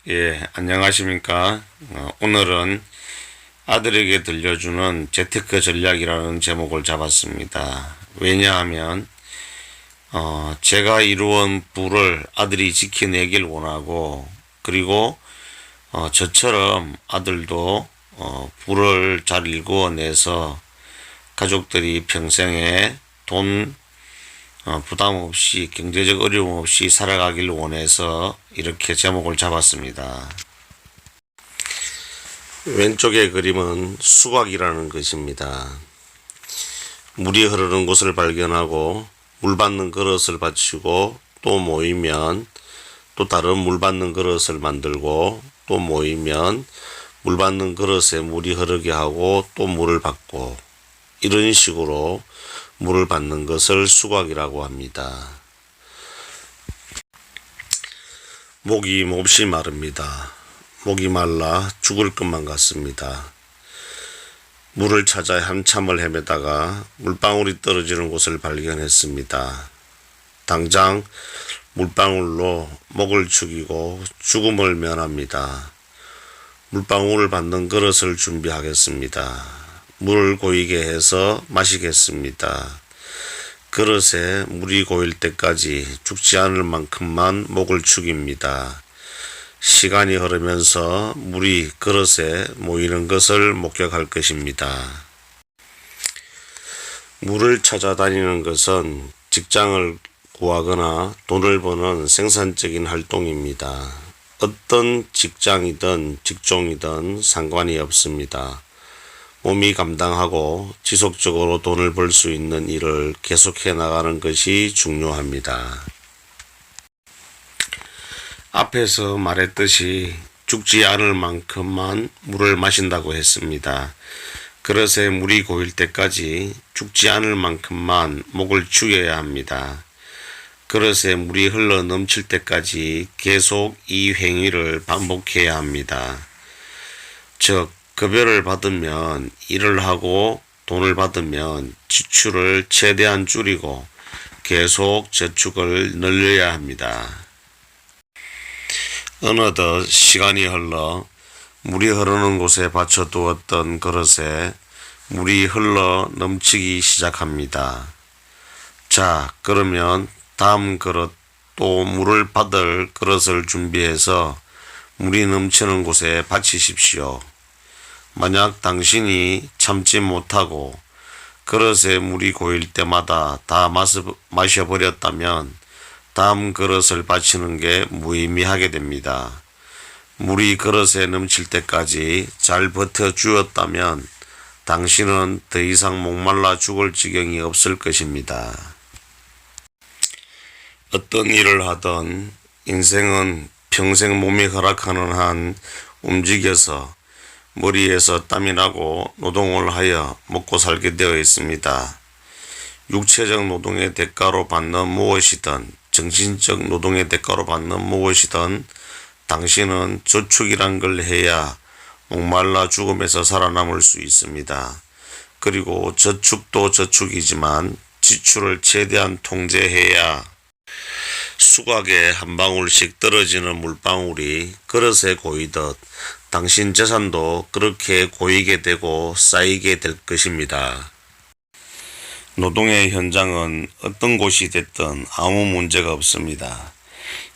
예, 안녕하십니까. 오늘은 아들에게 들려주는 재테크 전략이라는 제목을 잡았습니다. 왜냐하면, 제가 이루은 부를 아들이 지켜내길 원하고, 그리고, 저처럼 아들도, 부를 잘 일구어내서 가족들이 평생에 돈 부담 없이 경제적 어려움 없이 살아가길 원해서 이렇게 제목을 잡았습니다. 왼쪽의 그림은 수곽이라는 것입니다. 물이 흐르는 곳을 발견하고 물 받는 그릇을 받치고 또 모이면 또 다른 물 받는 그릇을 만들고 또 모이면 물 받는 그릇에 물이 흐르게 하고 또 물을 받고 이런 식으로 물을 받는 것을 수곽이라고 합니다. 목이 몹시 마릅니다. 목이 말라 죽을 것만 같습니다. 물을 찾아 한참을 헤매다가 물방울이 떨어지는 곳을 발견했습니다. 당장 물방울로 목을 죽이고 죽음을 면합니다. 물방울을 받는 그릇을 준비하겠습니다. 물을 고이게 해서 마시겠습니다. 그릇에 물이 고일 때까지 죽지 않을 만큼만 목을 축입니다. 시간이 흐르면서 물이 그릇에 모이는 것을 목격할 것입니다. 물을 찾아다니는 것은 직장을 구하거나 돈을 버는 생산적인 활동입니다. 어떤 직장이든 직종이든 상관이 없습니다. 몸이 감당하고 지속적으로 돈을 벌 수 있는 일을 계속해 나가는 것이 중요합니다. 앞에서 말했듯이 죽지 않을 만큼만 물을 마신다고 했습니다. 그릇에 물이 고일 때까지 죽지 않을 만큼만 목을 죽여야 합니다. 그릇에 물이 흘러 넘칠 때까지 계속 이 행위를 반복해야 합니다. 즉, 급여를 받으면 일을 하고 돈을 받으면 지출을 최대한 줄이고 계속 저축을 늘려야 합니다. 어느덧 시간이 흘러 물이 흐르는 곳에 받쳐두었던 그릇에 물이 흘러 넘치기 시작합니다. 자, 그러면 다음 그릇 또 물을 받을 그릇을 준비해서 물이 넘치는 곳에 받치십시오. 만약 당신이 참지 못하고 그릇에 물이 고일 때마다 다 마셔버렸다면 다음 그릇을 받치는 게 무의미하게 됩니다. 물이 그릇에 넘칠 때까지 잘 버텨주었다면 당신은 더 이상 목말라 죽을 지경이 없을 것입니다. 어떤 일을 하든 인생은 평생 몸이 허락하는 한 움직여서 머리에서 땀이 나고 노동을 하여 먹고 살게 되어 있습니다. 육체적 노동의 대가로 받는 무엇이든 정신적 노동의 대가로 받는 무엇이든 당신은 저축이란 걸 해야 목말라 죽음에서 살아남을 수 있습니다. 그리고 저축도 저축이지만 지출을 최대한 통제해야 수곽에 한 방울씩 떨어지는 물방울이 그릇에 고이듯 당신 재산도 그렇게 고이게 되고 쌓이게 될 것입니다. 노동의 현장은 어떤 곳이 됐든 아무 문제가 없습니다.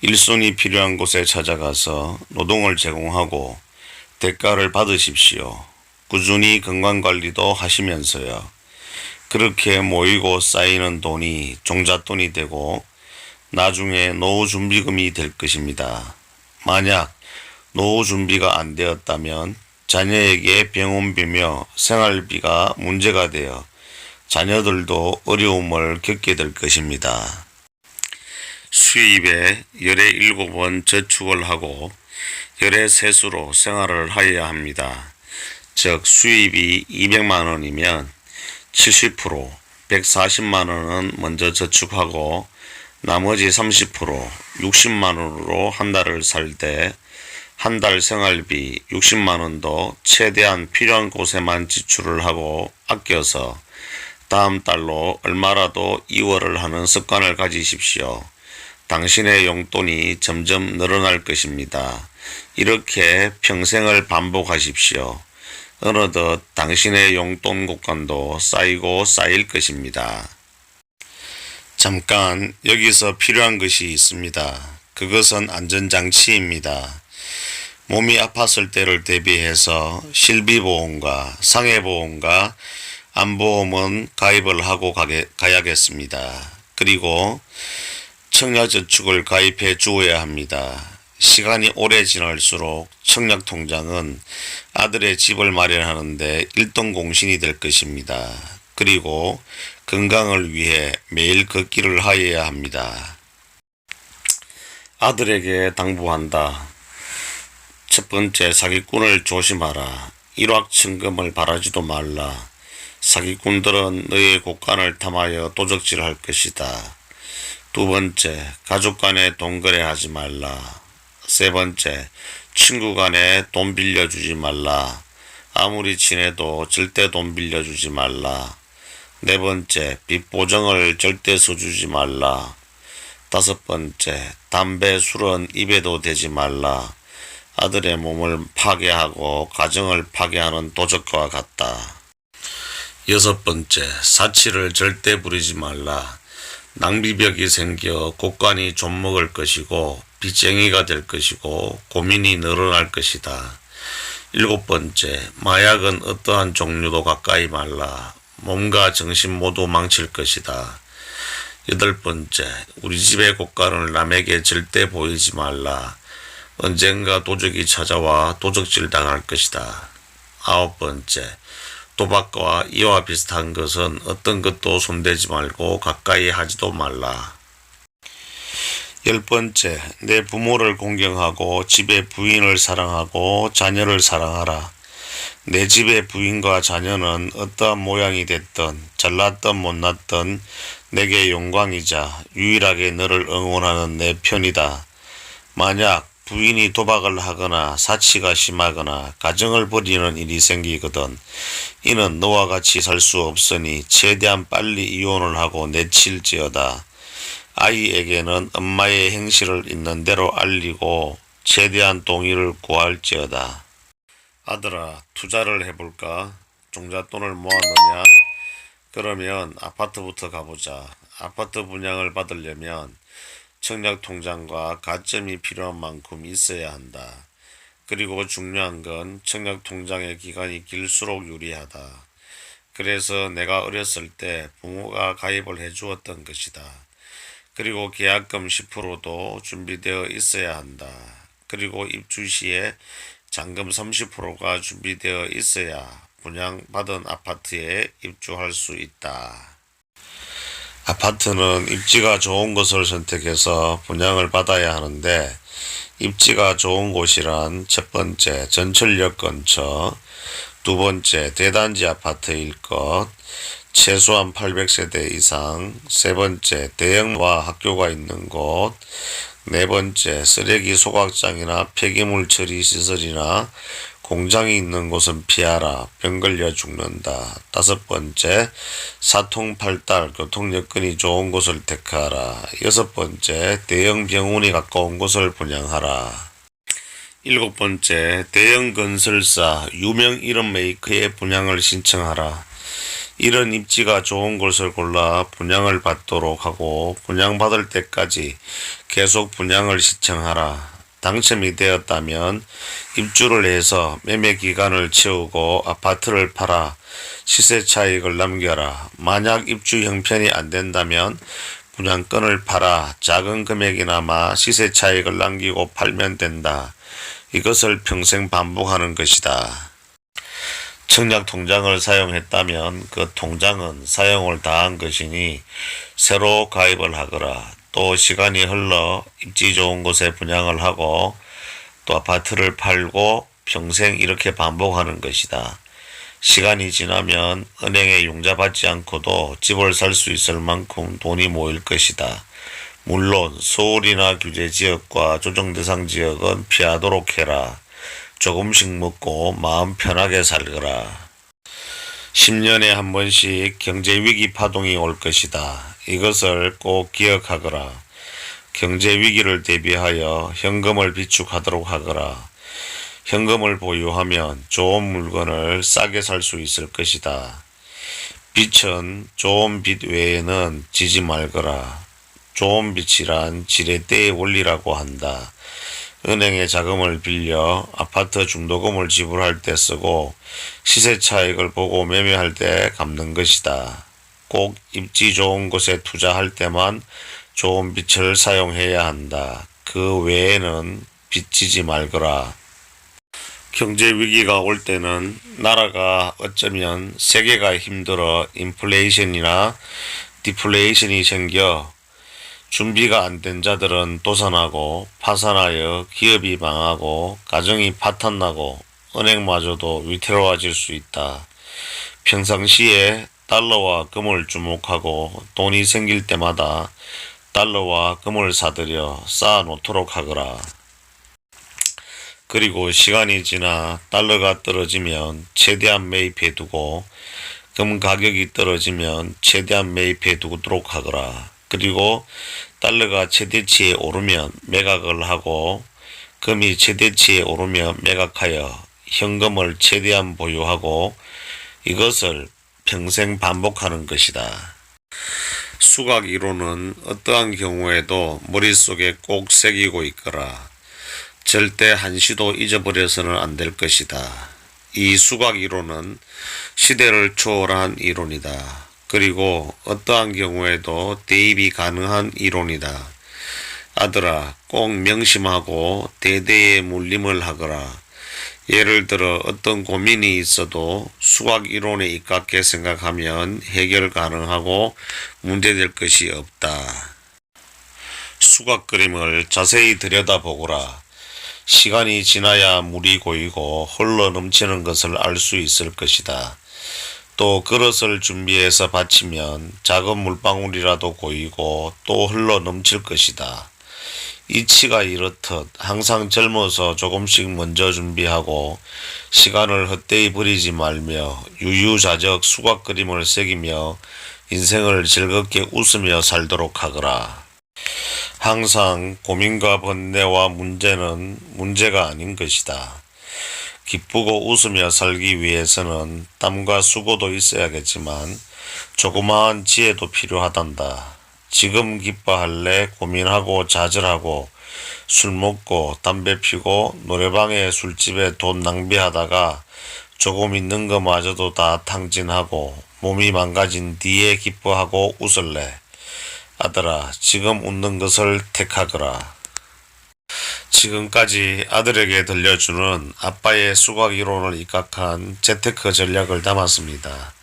일손이 필요한 곳에 찾아가서 노동을 제공하고 대가를 받으십시오. 꾸준히 건강관리도 하시면서요. 그렇게 모이고 쌓이는 돈이 종잣돈이 되고 나중에 노후준비금이 될 것입니다. 만약 노후준비가 안 되었다면 자녀에게 병원비며 생활비가 문제가 되어 자녀들도 어려움을 겪게 될 것입니다. 수입에 열에 7번 저축을 하고 열에 세수로 생활을 하여야 합니다. 즉 수입이 200만 원이면 70%, 140만 원은 먼저 저축하고 나머지 30%, 60만 원으로 한 달을 살 때 한 달 생활비 60만 원도 최대한 필요한 곳에만 지출을 하고 아껴서 다음 달로 얼마라도 이월을 하는 습관을 가지십시오. 당신의 용돈이 점점 늘어날 것입니다. 이렇게 평생을 반복하십시오. 어느덧 당신의 용돈 곡간도 쌓이고 쌓일 것입니다. 잠깐 여기서 필요한 것이 있습니다. 그것은 안전장치입니다. 몸이 아팠을 때를 대비해서 실비보험과 상해보험과 안보험은 가입을 하고 가야겠습니다. 그리고 청약저축을 가입해 주어야 합니다. 시간이 오래 지날수록 청약통장은 아들의 집을 마련하는데 일등공신이 될 것입니다. 그리고 건강을 위해 매일 걷기를 하여야 합니다. 아들에게 당부한다. 첫 번째, 사기꾼을 조심하라. 일확천금을 바라지도 말라. 사기꾼들은 너의 곳간을 탐하여 도적질할 것이다. 두 번째, 가족 간에 돈 거래하지 말라. 세 번째, 친구 간에 돈 빌려주지 말라. 아무리 친해도 절대 돈 빌려주지 말라. 네 번째, 빚 보정을 절대 써주지 말라. 다섯 번째, 담배, 술은 입에도 대지 말라. 아들의 몸을 파괴하고 가정을 파괴하는 도적과 같다. 여섯 번째, 사치를 절대 부리지 말라. 낭비벽이 생겨 곳간이 좀먹을 것이고 빚쟁이가 될 것이고 고민이 늘어날 것이다. 일곱 번째, 마약은 어떠한 종류도 가까이 말라. 몸과 정신 모두 망칠 것이다. 여덟 번째, 우리 집의 곳간을 남에게 절대 보이지 말라. 언젠가 도적이 찾아와 도적질 당할 것이다. 아홉 번째, 도박과 이와 비슷한 것은 어떤 것도 손대지 말고 가까이 하지도 말라. 열 번째, 내 부모를 공경하고 집의 부인을 사랑하고 자녀를 사랑하라. 내 집의 부인과 자녀는 어떠한 모양이 됐든 잘났든 못났든 내게 영광이자 유일하게 너를 응원하는 내 편이다. 만약 부인이 도박을 하거나 사치가 심하거나 가정을 버리는 일이 생기거든 이는 너와 같이 살 수 없으니 최대한 빨리 이혼을 하고 내칠지어다. 아이에게는 엄마의 행실을 있는 대로 알리고 최대한 동의를 구할지어다. 아들아, 투자를 해볼까? 종잣돈을 모았느냐? 그러면 아파트부터 가보자. 아파트 분양을 받으려면 청약통장과 가점이 필요한 만큼 있어야 한다. 그리고 중요한 건 청약통장의 기간이 길수록 유리하다. 그래서 내가 어렸을 때 부모가 가입을 해주었던 것이다. 그리고 계약금 10%도 준비되어 있어야 한다. 그리고 입주 시에 잔금 30%가 준비되어 있어야 분양받은 아파트에 입주할 수 있다. 아파트는 입지가 좋은 곳을 선택해서 분양을 받아야 하는데 입지가 좋은 곳이란 첫 번째, 전철역 근처, 두 번째, 대단지 아파트일 것, 최소한 800세대 이상, 세 번째, 대형과 학교가 있는 곳, 네 번째, 쓰레기 소각장이나 폐기물 처리 시설이나 공장이 있는 곳은 피하라. 병 걸려 죽는다. 다섯 번째, 사통팔달 교통 여건이 좋은 곳을 택하라. 여섯 번째, 대형 병원이 가까운 곳을 분양하라. 일곱 번째, 대형 건설사, 유명 이름 메이커의 분양을 신청하라. 이런 입지가 좋은 곳을 골라 분양을 받도록 하고 분양받을 때까지 계속 분양을 신청하라. 당첨이 되었다면 입주를 해서 매매 기간을 채우고 아파트를 팔아 시세 차익을 남겨라. 만약 입주 형편이 안 된다면 분양권을 팔아 작은 금액이나마 시세 차익을 남기고 팔면 된다. 이것을 평생 반복하는 것이다. 청약통장을 사용했다면 그 통장은 사용을 다한 것이니 새로 가입을 하거라. 또 시간이 흘러 입지 좋은 곳에 분양을 하고 또 아파트를 팔고 평생 이렇게 반복하는 것이다. 시간이 지나면 은행에 융자받지 않고도 집을 살 수 있을 만큼 돈이 모일 것이다. 물론 서울이나 규제지역과 조정대상 지역은 피하도록 해라. 조금씩 먹고 마음 편하게 살거라. 10년에 한 번씩 경제위기 파동이 올 것이다. 이것을 꼭 기억하거라. 경제 위기를 대비하여 현금을 비축하도록 하거라. 현금을 보유하면 좋은 물건을 싸게 살 수 있을 것이다. 빛은 좋은 빛 외에는 지지 말거라. 좋은 빛이란 지렛대의 원리라고 한다. 은행에 자금을 빌려 아파트 중도금을 지불할 때 쓰고 시세 차익을 보고 매매할 때 갚는 것이다. 꼭 입지 좋은 곳에 투자할 때만 좋은 빛을 사용해야 한다. 그 외에는 빚지지 말거라. 경제 위기가 올 때는 나라가 어쩌면 세계가 힘들어 인플레이션이나 디플레이션이 생겨 준비가 안 된 자들은 도산하고 파산하여 기업이 망하고 가정이 파탄나고 은행마저도 위태로워질 수 있다. 평상시에 달러와 금을 주목하고 돈이 생길 때마다 달러와 금을 사들여 쌓아 놓도록 하거라. 그리고 시간이 지나 달러가 떨어지면 최대한 매입해 두고 금 가격이 떨어지면 최대한 매입해 두도록 하거라. 그리고 달러가 최대치에 오르면 매각을 하고 금이 최대치에 오르면 매각하여 현금을 최대한 보유하고 이것을 평생 반복하는 것이다. 수학 이론은 어떠한 경우에도 머릿속에 꼭 새기고 있거라. 절대 한시도 잊어버려서는 안 될 것이다. 이 수학 이론은 시대를 초월한 이론이다. 그리고 어떠한 경우에도 대입이 가능한 이론이다. 아들아, 꼭 명심하고 대대의 물림을 하거라. 예를 들어 어떤 고민이 있어도 수학 이론에 입각해 생각하면 해결 가능하고 문제될 것이 없다. 수학 그림을 자세히 들여다보거라. 시간이 지나야 물이 고이고 흘러 넘치는 것을 알 수 있을 것이다. 또 그릇을 준비해서 바치면 작은 물방울이라도 고이고 또 흘러 넘칠 것이다. 이치가 이렇듯 항상 젊어서 조금씩 먼저 준비하고 시간을 헛되이 버리지 말며 유유자적 수학 그림을 새기며 인생을 즐겁게 웃으며 살도록 하거라. 항상 고민과 번뇌와 문제는 문제가 아닌 것이다. 기쁘고 웃으며 살기 위해서는 땀과 수고도 있어야겠지만 조그마한 지혜도 필요하단다. 지금 기뻐할래 고민하고 좌절하고 술 먹고 담배 피고 노래방에 술집에 돈 낭비하다가 조금 있는 것마저도 다 탕진하고 몸이 망가진 뒤에 기뻐하고 웃을래. 아들아, 지금 웃는 것을 택하거라. 지금까지 아들에게 들려주는 아빠의 수학 이론을 입각한 재테크 전략을 담았습니다.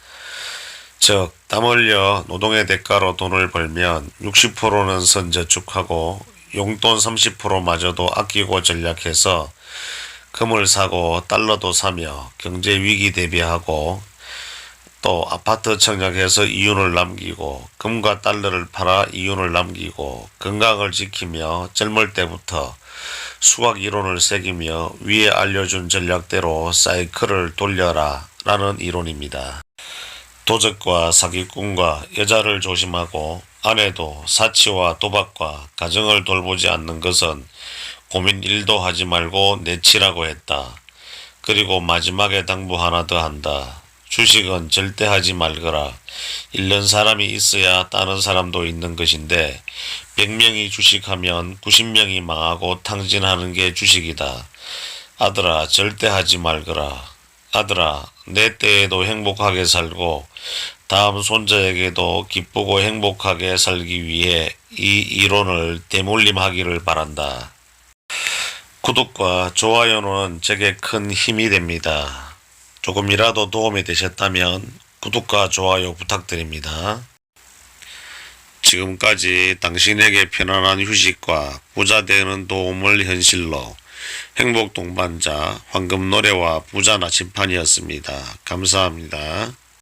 즉, 땀 흘려 노동의 대가로 돈을 벌면 60%는 선저축하고 용돈 30%마저도 아끼고 전략해서 금을 사고 달러도 사며 경제 위기 대비하고 또 아파트 청약해서 이윤을 남기고 금과 달러를 팔아 이윤을 남기고 건강을 지키며 젊을 때부터 수학 이론을 새기며 위에 알려준 전략대로 사이클을 돌려라 라는 이론입니다. 도적과 사기꾼과 여자를 조심하고 아내도 사치와 도박과 가정을 돌보지 않는 것은 고민 1도 하지 말고 내치라고 했다. 그리고 마지막에 당부 하나 더 한다. 주식은 절대 하지 말거라. 잃는 사람이 있어야 따는 사람도 있는 것인데 100명이 주식하면 90명이 망하고 탕진하는 게 주식이다. 아들아, 절대 하지 말거라. 아들아, 내 때에도 행복하게 살고 다음 손자에게도 기쁘고 행복하게 살기 위해 이 이론을 대물림하기를 바란다. 구독과 좋아요는 제게 큰 힘이 됩니다. 조금이라도 도움이 되셨다면 구독과 좋아요 부탁드립니다. 지금까지 당신에게 편안한 휴식과 부자 되는 도움을 현실로 행복 동반자 황금노래와 부자 나침판이었습니다. 감사합니다.